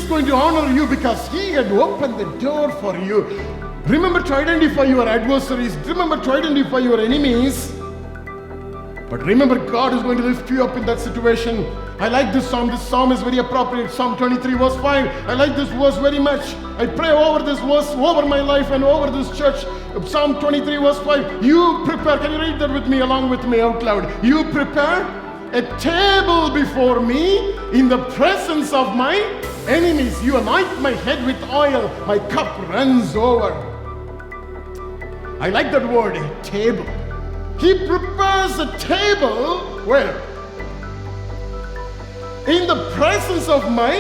going to honor you because He had opened the door for you. Remember to identify your adversaries. Remember to identify your enemies. But remember, God is going to lift you up in that situation. I like this psalm. This psalm is very appropriate. Psalm 23 verse 5. I like this verse very much. I pray over this verse, over my life and over this church. Psalm 23 verse 5. You prepare. Can you read that with me, along with me out loud? You prepare a table before me in the presence of my enemies. You anoint my head with oil. My cup runs over. I like that word, a table. He prepares a table where? In the presence of my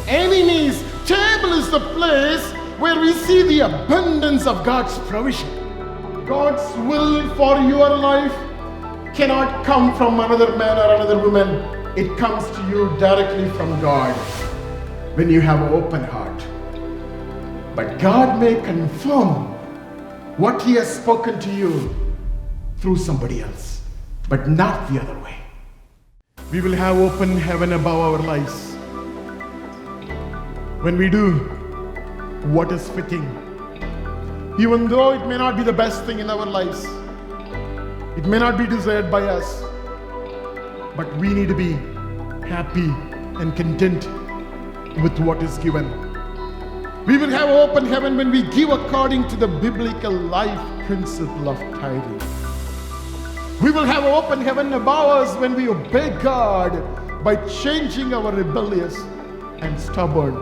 enemies. Table is the place where we see the abundance of God's provision. God's will for your life cannot come from another man or another woman. It comes to you directly from God when you have an open heart. But God may confirm what He has spoken to you through somebody else, but not the other way. We will have open heaven above our lives when we do what is fitting. Even though it may not be the best thing in our lives, it may not be desired by us, but we need to be happy and content with what is given. We will have open heaven when we give according to the biblical life principle of tithing. We will have open heaven above us when we obey God by changing our rebellious and stubborn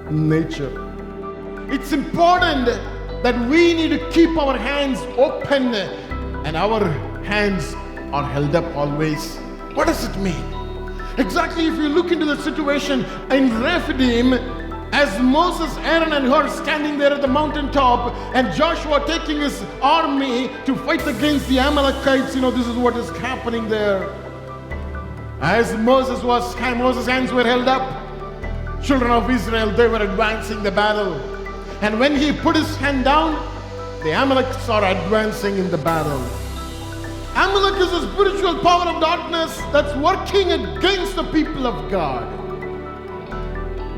nature. It's important that we need to keep our hands open and our hands are held up always. What does it mean? Exactly, if you look into the situation in Rephidim, as Moses, Aaron and Hur standing there at the mountaintop and Joshua taking his army to fight against the Amalekites, this is what is happening there. As Moses' hands were held up, children of Israel, they were advancing the battle. And when he put his hand down, the Amalekites are advancing in the battle. Amalek is a spiritual power of darkness that's working against the people of God.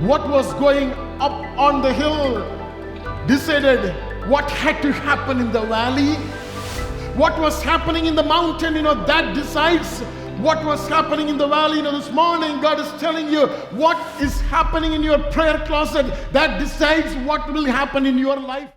What was going up on the hill decided what had to happen in the valley. What was happening in the mountain, that decides what was happening in the valley. This morning God is telling you what is happening in your prayer closet. That decides what will happen in your life.